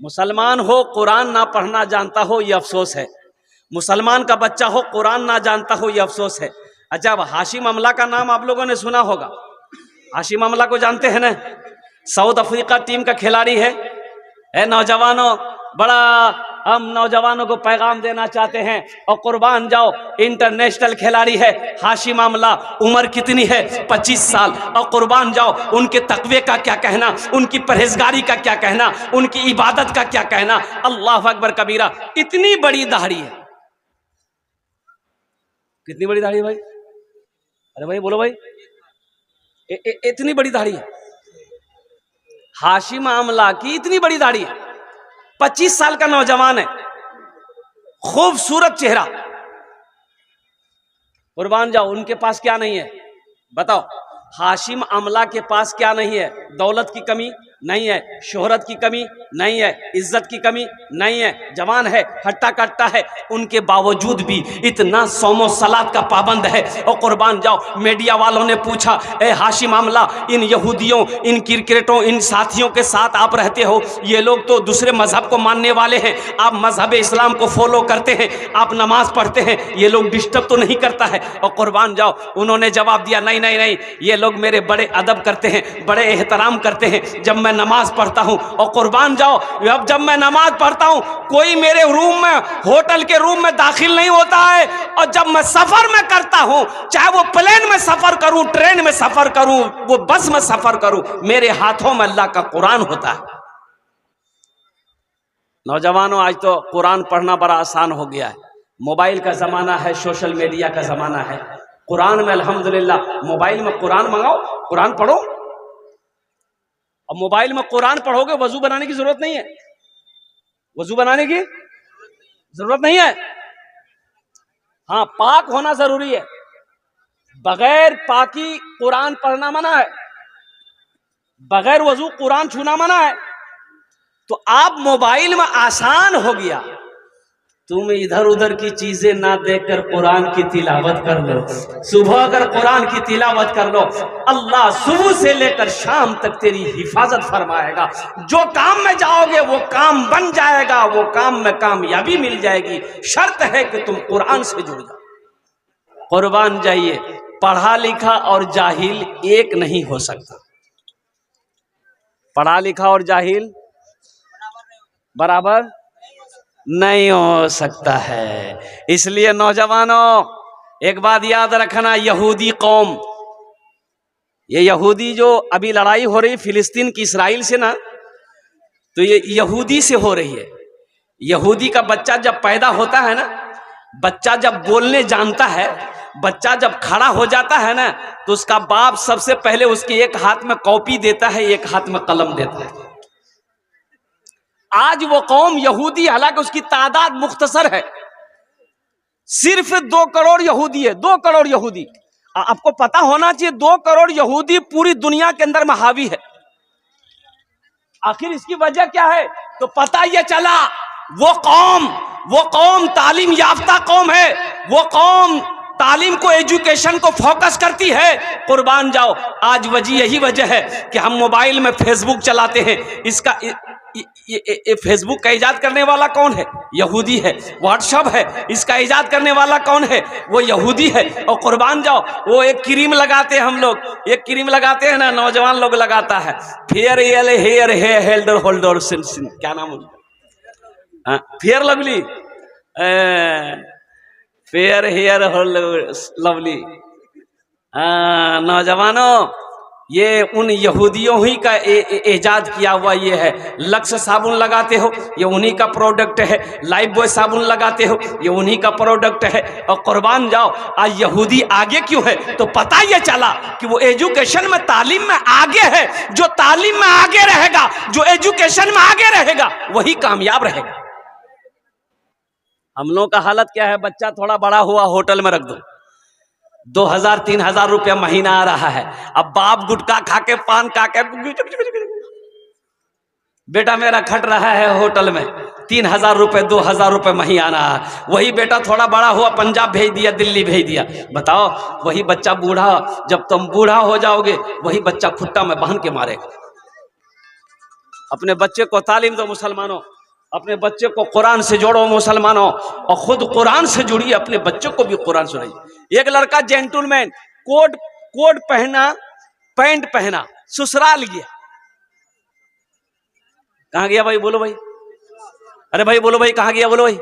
मुसलमान हो कुरान ना पढ़ना जानता हो ये अफसोस है। मुसलमान का बच्चा हो कुरान ना जानता हो ये अफसोस है। अच्छा, अब हाशिम अमला का नाम आप लोगों ने सुना होगा। हाशिम अमला को जानते हैं ना? साउथ अफ्रीका टीम का खिलाड़ी है नौजवानों, बड़ा हम नौजवानों को पैगाम देना चाहते हैं और कुर्बान जाओ, इंटरनेशनल खिलाड़ी है हाशिम अमला। उम्र कितनी है? 25 साल। और कुर्बान जाओ, उनके तकवे का क्या कहना, उनकी परहेजगारी का क्या कहना, उनकी इबादत का क्या कहना। अल्लाह अकबर कबीरा। इतनी बड़ी दाढ़ी है। कितनी बड़ी दाढ़ी है भाई? अरे भाई बोलो भाई। इतनी बड़ी दाढ़ी है हाशिम आमला की, इतनी बड़ी दाढ़ी है। 25 साल का नौजवान है, खूबसूरत चेहरा। कुर्बान जाओ, उनके पास क्या नहीं है बताओ? हाशिम अमला के पास क्या नहीं है? दौलत की कमी नहीं है, शोहरत की कमी नहीं है, इज्जत की कमी नहीं है, जवान है, हट्टा कट्टा है। उनके बावजूद भी इतना सौमो सलात का पाबंद है। और कुर्बान जाओ, मीडिया वालों ने पूछा, ए हाशिम अमला, इन यहूदियों, इन क्रिकेटों, इन साथियों के साथ आप रहते हो, ये लोग तो दूसरे मजहब को मानने वाले हैं, आप मजहब इस्लाम को फॉलो करते हैं, आप नमाज पढ़ते हैं, ये लोग डिस्टर्ब तो नहीं करता है? और कुर्बान जाओ, उन्होंने जवाब दिया, नहीं नहीं नहीं, ये लोग मेरे बड़े अदब करते हैं, बड़े एहतराम करते हैं जब मैं नमाज पढ़ता हूं। और कुर्बान जाओ, अब जब मैं नमाज पढ़ता हूं कोई मेरे रूम में, होटल के रूम में दाखिल नहीं होता है। और जब मैं सफर में करता हूं, चाहे वो प्लेन में सफर करूं, ट्रेन में सफर करूं, वो बस में सफर करूं, मेरे हाथों में अल्लाह का कुरान होता है। नौजवानों, आज तो कुरान पढ़ना बड़ा आसान हो गया है। मोबाइल का जमाना है, सोशल मीडिया का जमाना है। कुरान में अल्हम्दुलिल्लाह, मोबाइल में कुरान मंगाओ, कुरान पढ़ो। अब मोबाइल में कुरान पढ़ोगे, वजू बनाने की जरूरत नहीं है, वजू बनाने की जरूरत नहीं है। हाँ, पाक होना जरूरी है। बगैर पाकी कुरान पढ़ना मना है, बगैर वजू कुरान छूना मना है। तो आप मोबाइल में आसान हो गया, तुम इधर उधर की चीजें ना देखकर कुरान की तिलावत कर लो। सुबह अगर कुरान की तिलावत कर लो, अल्लाह सुबह से लेकर शाम तक तेरी हिफाजत फरमाएगा। जो काम में जाओगे वो काम बन जाएगा, वो काम में कामयाबी मिल जाएगी। शर्त है कि तुम कुरान से जुड़ जाओ। कुर्बान जाइए, पढ़ा लिखा और जाहिल एक नहीं हो सकता। पढ़ा लिखा और जाहिल बराबर नहीं हो सकता है। इसलिए नौजवानों, एक बात याद रखना, यहूदी कौम, ये यहूदी जो अभी लड़ाई हो रही फिलिस्तीन की इसराइल से ना, तो ये यहूदी से हो रही है। यहूदी का बच्चा जब पैदा होता है ना, बच्चा जब बोलने जानता है, बच्चा जब खड़ा हो जाता है ना, तो उसका बाप सबसे पहले उसके एक हाथ में कॉपी देता है, एक हाथ में कलम देता है। आज वो कौम यहूदी, हालांकि उसकी तादाद मुख्तसर है, सिर्फ 2 करोड़ यहूदी है। 2 करोड़ यहूदी, आपको पता होना चाहिए 2 करोड़ यहूदी पूरी दुनिया के अंदर में हावी है। आखिर इसकी वजह क्या है? तो पता यह चला, वो कौम तालीम याफ्ता कौम है, वो कौम तालीम को, एजुकेशन को फोकस करती है। कुर्बान जाओ, आज यही वजह है कि हम मोबाइल में फेसबुक चलाते हैं। इसका ये फेसबुक का इजाद करने वाला कौन है? यहूदी है। व्हाट्सएप है, इसका इजाद करने वाला कौन है? वो यहूदी है। और कुर्बान जाओ, वो एक क्रीम लगाते हैं, हम लोग एक क्रीम लगाते हैं ना, नौजवान लोग लगाता है, फेयर हेल्डर होल्डर, क्या नाम उसका, fair lovely, fair hair lovely. नौजवानों, ये उन यहूदियों ही का इजाद किया हुआ ये है। लक्स साबुन लगाते हो, ये उन्हीं का प्रोडक्ट है। लाइफ बॉय साबुन लगाते हो, ये उन्हीं का प्रोडक्ट है। और कुर्बान जाओ, आज यहूदी आगे क्यों है? तो पता ये चला कि वो एजुकेशन में, तालीम में आगे है। जो तालीम में आगे रहेगा, जो एजुकेशन में आगे रहेगा, वही कामयाब रहेगा। हम लोग का हालत क्या है? बच्चा थोड़ा बड़ा हुआ, होटल में रख दो, 2000-3000 रुपया महीना आ रहा है। अब बाप गुटखा खा के, पान खा के, बेटा मेरा खट रहा है होटल में, 3000 रुपये 2000 रुपये महीना आ रहा है। वही बेटा थोड़ा बड़ा हुआ, पंजाब भेज दिया, दिल्ली भेज दिया। बताओ, वही बच्चा बूढ़ा, जब तुम बूढ़ा हो जाओगे, वही बच्चा खुट्टा में बांध के मारेगा। अपने बच्चे को तालीम दो मुसलमानों, अपने बच्चे को कुरान से जोड़ो मुसलमानों, और खुद कुरान से जुड़िए, अपने बच्चों को भी कुरान सुनाइए। एक लड़का जेंटलमैन कोट पहना, पैंट पहना, ससुराल गया। कहां गया भाई? बोलो भाई, अरे भाई बोलो भाई, कहां गया? बोलो भाई,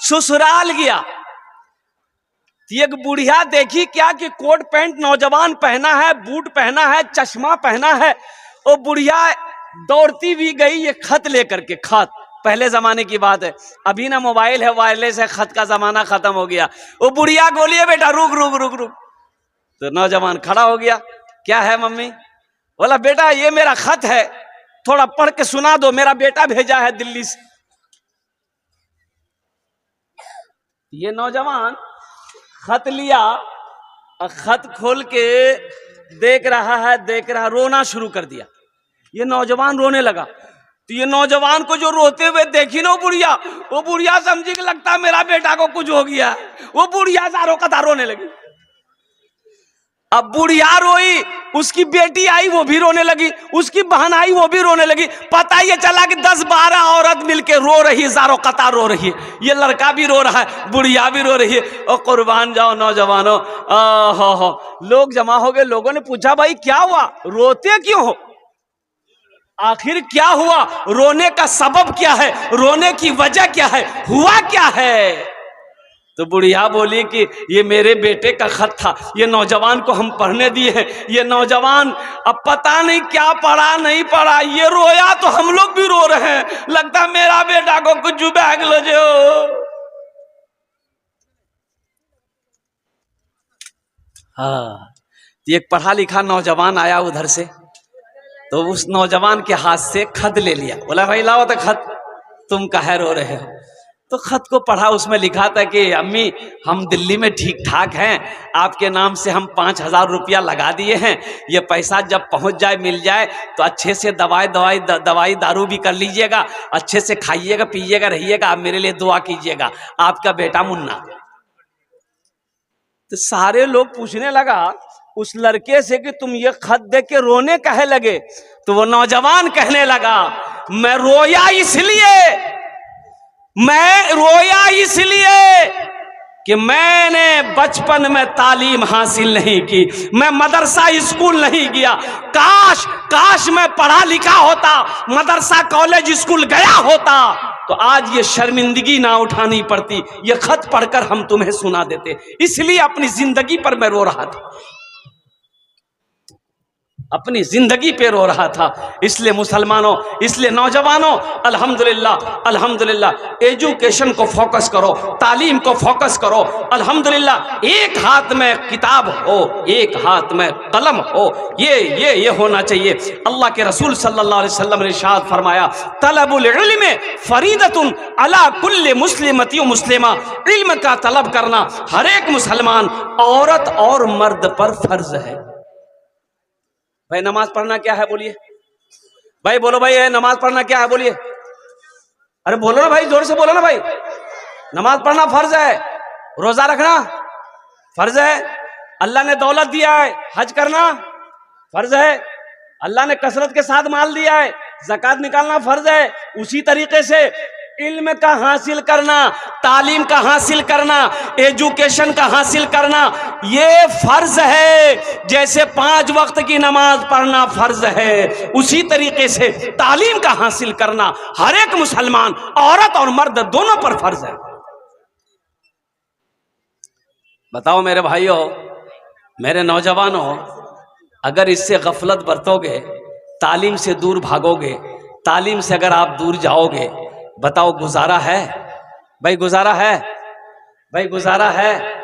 ससुराल गया। एक बुढ़िया देखी क्या कि कोट पैंट नौजवान पहना है, बूट पहना है, चश्मा पहना है, वो बुढ़िया दौड़ती भी गई ये खत लेकर के। खत पहले जमाने की बात है, अभी ना मोबाइल है, वायरलेस है, खत का जमाना खत्म हो गया। वो बुढ़िया बोलिए बेटा रुक रुक रुक रुक, तो नौजवान खड़ा हो गया। क्या है मम्मी? बोला बेटा ये मेरा खत है, थोड़ा पढ़ के सुना दो, मेरा बेटा भेजा है दिल्ली से। ये नौजवान खत लिया और खत खोल के देख रहा, रोना शुरू कर दिया। ये नौजवान रोने लगा। तो ये नौजवान को जो रोते हुए देखी ना वो बुढ़िया समझी कि लगता मेरा बेटा को कुछ हो गया। वो बुढ़िया जारो कतार रोने लगी। अब बुढ़िया रोई, उसकी बेटी आई वो भी रोने लगी, उसकी बहन आई वो भी रोने लगी। पता ये चला कि 10-12 औरत मिलके रो रही है, जारो कतार रो रही है। ये लड़का भी रो रहा है, बुढ़िया भी रो रही है। और कुर्बान जाओ नौजवानों, लोग जमा हो गए। लोगों ने पूछा भाई क्या हुआ, रोते क्यों हो? आखिर क्या हुआ? रोने का सबब क्या है? रोने की वजह क्या है? हुआ क्या है? तो बुढ़िया बोली कि ये मेरे बेटे का खत था, ये नौजवान को हम पढ़ने दिए हैं। ये नौजवान अब पता नहीं क्या पढ़ा नहीं पढ़ा, ये रोया तो हम लोग भी रो रहे हैं, लगता मेरा बेटा को कुछ बैग लो जो। हाँ, एक पढ़ा लिखा नौजवान आया उधर से, तो उस नौजवान के हाथ से खत ले लिया। बोला भाई लाओ तो खत, तुम काहे रो रहे हो? तो खत को पढ़ा, उसमें लिखा था कि अम्मी हम दिल्ली में ठीक ठाक हैं, आपके नाम से हम 5,000 रुपया लगा दिए हैं। ये पैसा जब पहुंच जाए, मिल जाए तो अच्छे से दवाई दारू भी कर लीजिएगा, अच्छे से खाइएगा पीजिएगा रहिएगा, आप मेरे लिए दुआ कीजिएगा, आपका बेटा मुन्ना। तो सारे लोग पूछने लगा उस लड़के से कि तुम ये खत देख के रोने कहे लगे? तो वो नौजवान कहने लगा मैं रोया इसलिए कि मैंने बचपन में तालीम हासिल नहीं की, मैं मदरसा स्कूल नहीं गया। काश मैं पढ़ा लिखा होता, मदरसा कॉलेज स्कूल गया होता, तो आज ये शर्मिंदगी ना उठानी पड़ती, ये खत पढ़कर हम तुम्हें सुना देते। इसलिए अपनी जिंदगी पर मैं रो रहा था, अपनी जिंदगी पे रो रहा था। इसलिए मुसलमानों, इसलिए नौजवानों, अल्हम्दुलिल्लाह एजुकेशन को फोकस करो, तालीम को फोकस करो। अल्हम्दुलिल्लाह एक हाथ में किताब हो, एक हाथ में कलम हो, ये होना चाहिए। अल्लाह के रसूल सल्लल्लाहु अलैहि वसल्लम ने इरशाद फरमाया तलबुल इल्म फरीदतुन अला कुल्li मुस्लिमती व मुस्लिमा, इल्म का तलब करना हर एक मुसलमान औरत और मर्द पर फर्ज है। भाई नमाज पढ़ना क्या है बोलिए? भाई बोलो भाई, नमाज पढ़ना क्या है बोलिए? अरे बोलो ना भाई, जोर से बोलो ना भाई। नमाज पढ़ना फर्ज है, रोजा रखना फर्ज है, अल्लाह ने दौलत दिया है, हज करना फर्ज है, अल्लाह ने कसरत के साथ माल दिया है, ज़कात निकालना फर्ज है। उसी तरीके से इल्म का हासिल करना, तालीम का हासिल करना, एजुकेशन का हासिल करना ये फर्ज है। जैसे 5 वक्त की नमाज पढ़ना फर्ज है, उसी तरीके से तालीम का हासिल करना हर एक मुसलमान औरत और मर्द दोनों पर फर्ज है। बताओ मेरे भाइयों, मेरे नौजवानों, अगर इससे गफलत बरतोगे, तालीम से दूर भागोगे, तालीम से अगर आप दूर जाओगे, बताओ गुजारा है? भाई गुजारा है? भाई गुजारा है?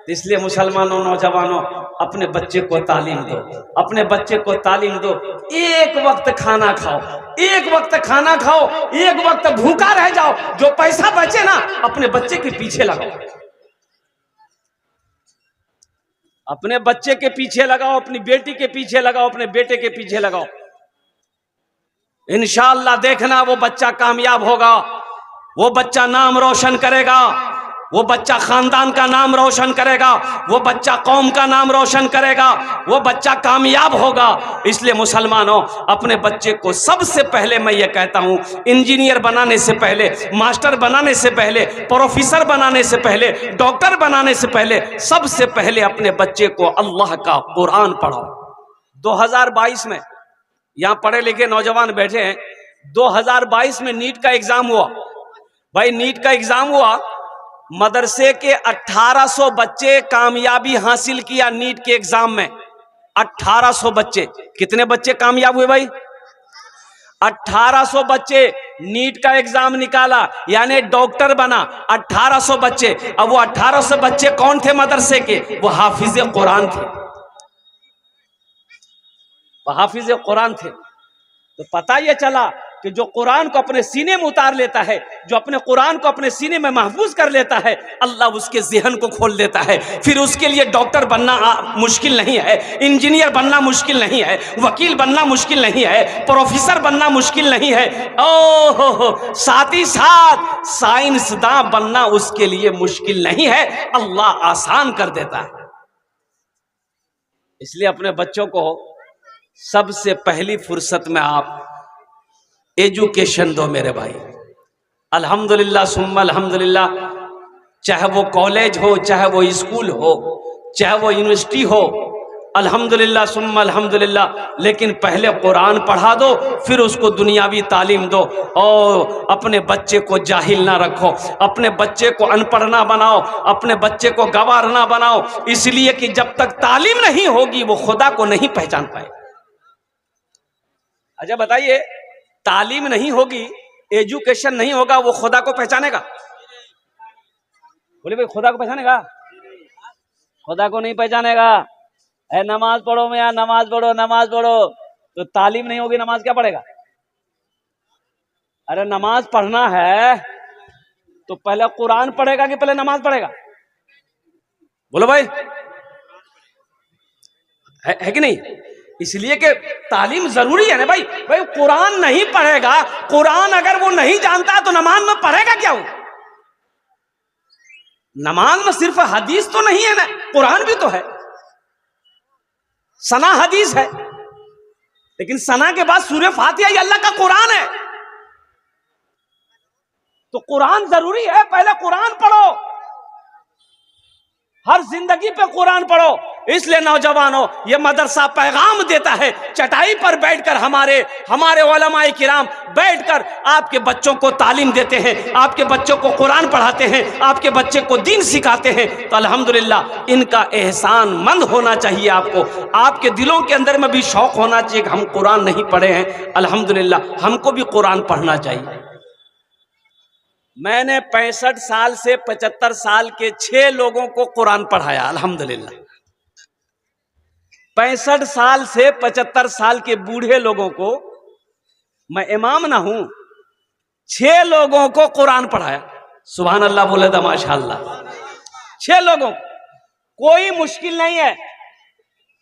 इसलिए मुसलमानों, नौजवानों, अपने बच्चे को तालीम दो, अपने बच्चे को तालीम दो। एक वक्त खाना खाओ, एक वक्त खाना खाओ, एक वक्त भूखा रह जाओ, जो पैसा बचे ना अपने बच्चे के पीछे लगाओ, अपने बच्चे के पीछे लगाओ, अपनी बेटी के पीछे लगाओ, अपने बेटे के पीछे लगाओ। इंशाअल्लाह देखना वो बच्चा कामयाब होगा, वो बच्चा नाम रोशन करेगा, वो बच्चा खानदान का नाम रोशन करेगा, वो बच्चा कौम का नाम रोशन करेगा, वो बच्चा कामयाब होगा। इसलिए मुसलमानों, अपने बच्चे को सबसे पहले मैं ये कहता हूँ, इंजीनियर बनाने से पहले, मास्टर बनाने से पहले, प्रोफेसर बनाने से पहले, डॉक्टर बनाने से पहले, सबसे पहले अपने बच्चे को अल्लाह का कुरान पढ़ाओ। 2022 में यहाँ पढ़े लिखे नौजवान बैठे हैं, 2022 में नीट का एग्जाम हुआ। भाई नीट का एग्जाम हुआ, मदरसे के 1800 बच्चे कामयाबी हासिल किया नीट के एग्जाम में। 1800 बच्चे, कितने बच्चे कामयाब हुए भाई? 1800 बच्चे नीट का एग्जाम निकाला, यानी डॉक्टर बना 1800 बच्चे। अब वो 1800 बच्चे कौन थे मदरसे के? वो हाफिज कुरान थे, वो हाफिज कुरान थे। तो पता ये चला कि जो कुरान को अपने सीने में उतार लेता है, जो अपने कुरान को अपने सीने में महफूज कर लेता है, अल्लाह उसके ज़हन को खोल देता है। फिर उसके लिए डॉक्टर बनना मुश्किल नहीं है, इंजीनियर बनना मुश्किल नहीं है, वकील बनना मुश्किल नहीं है, प्रोफेसर बनना मुश्किल नहीं है, ओहो साथ ही साथ साइंसदान बनना उसके लिए मुश्किल नहीं है, अल्लाह आसान कर देता है। इसलिए अपने बच्चों को सबसे पहली फुर्सत में आप एजुकेशन दो मेरे भाई। अल्हम्दुलिल्लाह सुम्मा अल्हम्दुलिल्लाह, चाहे वो कॉलेज हो, चाहे वो स्कूल हो, चाहे वो यूनिवर्सिटी हो, अल्हम्दुलिल्लाह सुम्मा अल्हम्दुलिल्लाह, लेकिन पहले कुरान पढ़ा दो, फिर उसको दुनियावी तालीम दो। और अपने बच्चे को जाहिल ना रखो, अपने बच्चे को अनपढ़ ना बनाओ, अपने बच्चे को गवार ना बनाओ, इसलिए कि जब तक तालीम नहीं होगी वो खुदा को नहीं पहचान पाए। अच्छा बताइए, तालीम नहीं होगी, एजुकेशन नहीं होगा, वो खुदा को पहचानेगा? बोले भाई खुदा को पहचानेगा? खुदा को नहीं पहचानेगा। नमाज पढ़ो मैं, नमाज पढ़ो नमाज पढ़ो, तो तालीम नहीं होगी, नमाज क्या पढ़ेगा? अरे नमाज पढ़ना है तो पहले कुरान पढ़ेगा कि पहले नमाज पढ़ेगा? बोलो भाई, है कि नहीं? इसलिए कि तालीम जरूरी है ना भाई। भाई कुरान नहीं पढ़ेगा, कुरान अगर वो नहीं जानता तो नमाज में पढ़ेगा क्या? वो नमाज में सिर्फ हदीस तो नहीं है ना, कुरान भी तो है, सना हदीस है, लेकिन सना के बाद सूरह फातिहा ये अल्लाह का कुरान है। तो कुरान जरूरी है, पहले कुरान पढ़ो, हर जिंदगी पे कुरान पढ़ो। इसलिए नौजवानों, ये मदरसा पैगाम देता है, चटाई पर बैठकर हमारे उलमाए किराम बैठकर आपके बच्चों को तालीम देते हैं, आपके बच्चों को कुरान पढ़ाते हैं, आपके बच्चे को दीन सिखाते हैं। तो अल्हम्दुलिल्लाह इनका एहसान मंद होना चाहिए आपको, आपके दिलों के अंदर में भी शौक होना चाहिए कि हम कुरान नहीं पढ़े हैं, अल्हम्दुलिल्लाह हमको भी कुरान पढ़ना चाहिए। मैंने 65 साल से 75 साल के 6 लोगों को कुरान पढ़ाया अल्हम्दुलिल्लाह। 65 साल से 75 साल के बूढ़े लोगों को, मैं इमाम ना हूं, 6 लोगों को कुरान पढ़ाया। सुभान अल्लाह बोले तो माशाअल्लाह। 6 लोगों, कोई मुश्किल नहीं है।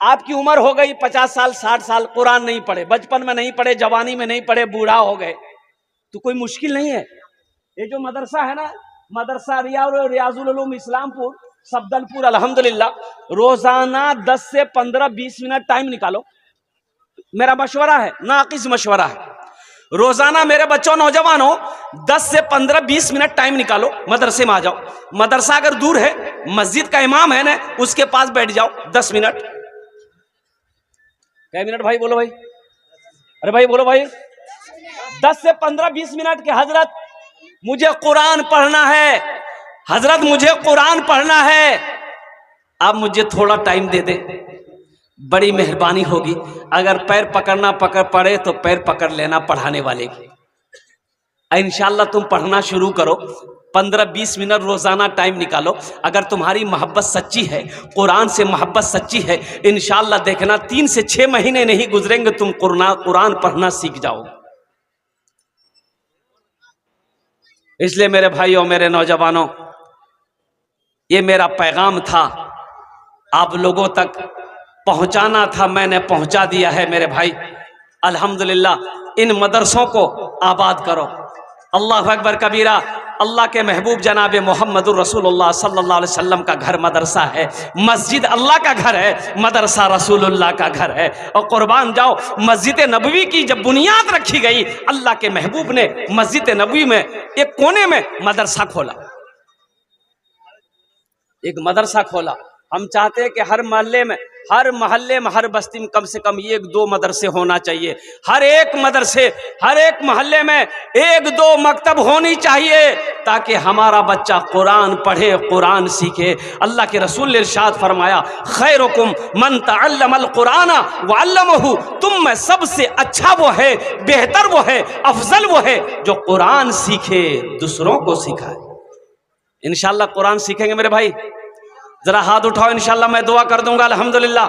आपकी उम्र हो गई 50 साल 60 साल, कुरान नहीं पढ़े, बचपन में नहीं पढ़े, जवानी में नहीं पढ़े, बूढ़ा हो गए, तो कोई मुश्किल नहीं है। ये जो मदरसा है ना, मदरसा रियाजुल उलूम इस्लामपुर सफदलपुर, अल्हम्दुलिल्लाह रोजाना 10 से 15-20 मिनट टाइम निकालो। मेरा मशवरा है, नाकिस मशवरा है, रोजाना मेरे बच्चों नौजवानों 10 से 15-20 मिनट टाइम निकालो, मदरसे में आ जाओ। मदरसा अगर दूर है, मस्जिद का इमाम है ना, उसके पास बैठ जाओ 10 मिनट। क्या मिनट भाई? बोलो भाई, अरे भाई बोलो भाई। 10 से 15-20 मिनट के, हजरत मुझे कुरान पढ़ना है, हजरत मुझे कुरान पढ़ना है, आप मुझे थोड़ा टाइम दे दे, बड़ी मेहरबानी होगी। अगर पैर पकड़ना पड़े तो पैर पकड़ लेना पढ़ाने वाले की। इंशाल्लाह तुम पढ़ना शुरू करो, 15-20 मिनट रोजाना टाइम निकालो। अगर तुम्हारी मोहब्बत सच्ची है, कुरान से मोहब्बत सच्ची है, इंशाल्लाह देखना 3 से 6 महीने नहीं गुजरेंगे, तुम कुरान पढ़ना सीख जाओगे। इसलिए मेरे भाइयों, मेरे नौजवानों, ये मेरा पैगाम था, आप लोगों तक पहुंचाना था, मैंने पहुंचा दिया है मेरे भाई। अल्हम्दुलिल्लाह इन मदरसों को आबाद करो, अल्लाह अकबर कबीरा। अल्लाह के महबूब जनाब मोहम्मदुर रसूलुल्लाह सल्लल्लाहु अलैहि वसल्लम का घर मदरसा है, मस्जिद अल्लाह का घर है, मदरसा रसूलुल्लाह का घर है। और कुर्बान जाओ, मस्जिद नबवी की जब बुनियाद रखी गई, अल्लाह के महबूब ने मस्जिद नबवी में एक कोने में मदरसा खोला, एक मदरसा खोला। हम चाहते हैं कि हर मोहल्ले में, हर बस्ती में कम से कम 1-2 मदरसे होना चाहिए। हर एक मदरसे, हर एक मोहल्ले में 1-2 मकतब होनी चाहिए, ताकि हमारा बच्चा कुरान पढ़े, कुरान सीखे। अल्लाह के रसूल ने इरशाद फरमाया, खैरुकुम मन तअल्लमल कुरान व अल्लमहु, तुम में सबसे अच्छा वो है, बेहतर वो है, अफजल वो है जो कुरान सीखे, दूसरों को सिखाए। इंशाअल्लाह कुरान सीखेंगे मेरे भाई, जरा हाथ उठाओ, इंशाल्लाह मैं दुआ कर दूंगा। अल्हम्दुलिल्लाह,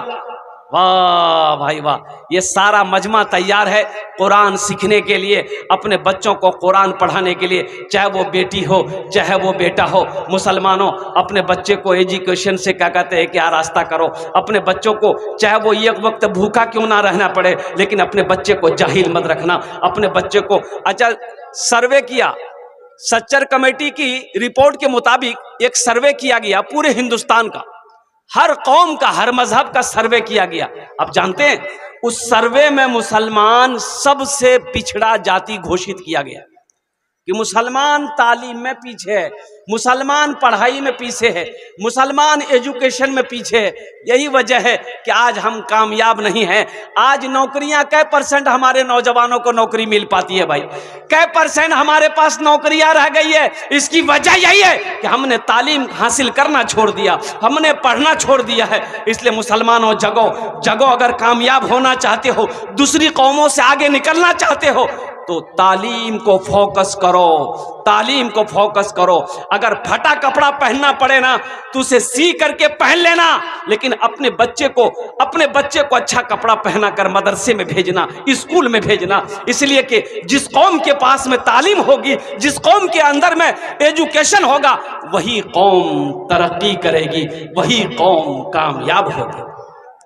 वाह भाई वाह। ये सारा मजमा तैयार है कुरान सीखने के लिए, अपने बच्चों को कुरान पढ़ाने के लिए, चाहे वो बेटी हो चाहे वो बेटा हो। मुसलमानों, अपने बच्चे को एजुकेशन से क्या कहते हैं कि आरास्ता करो। अपने बच्चों को, चाहे वो एक वक्त भूखा क्यों ना रहना पड़े, लेकिन अपने बच्चे को जाहिल मत रखना। अपने बच्चे को, अच्छा सर्वे किया, सच्चर कमेटी की रिपोर्ट के मुताबिक एक सर्वे किया गया पूरे हिंदुस्तान का, हर कौम का, हर मजहब का सर्वे किया गया। अब जानते हैं उस सर्वे में मुसलमान सबसे पिछड़ा जाति घोषित किया गया कि मुसलमान तालीम में पीछे है, मुसलमान पढ़ाई में पीछे है, मुसलमान एजुकेशन में पीछे है। यही वजह है कि आज हम कामयाब नहीं हैं। आज नौकरियां कै % हमारे नौजवानों को नौकरी मिल पाती है भाई, कै % हमारे पास नौकरियां रह गई है। इसकी वजह यही है कि हमने तालीम हासिल करना छोड़ दिया, हमने पढ़ना छोड़ दिया है। इसलिए मुसलमानों, जगो अगर कामयाब होना चाहते हो, दूसरी कौमों से आगे निकलना चाहते हो, तो तालीम को फोकस करो, तालीम को फोकस करो। अगर फटा कपड़ा पहनना पड़े ना तो उसे सी करके पहन लेना, लेकिन अपने बच्चे को अच्छा कपड़ा पहना कर मदरसे में भेजना, स्कूल में भेजना। इसलिए कि जिस कौम के पास में तालीम होगी, जिस कौम के अंदर में एजुकेशन होगा, वही कौम तरक्की करेगी, वही कौम कामयाब होगी।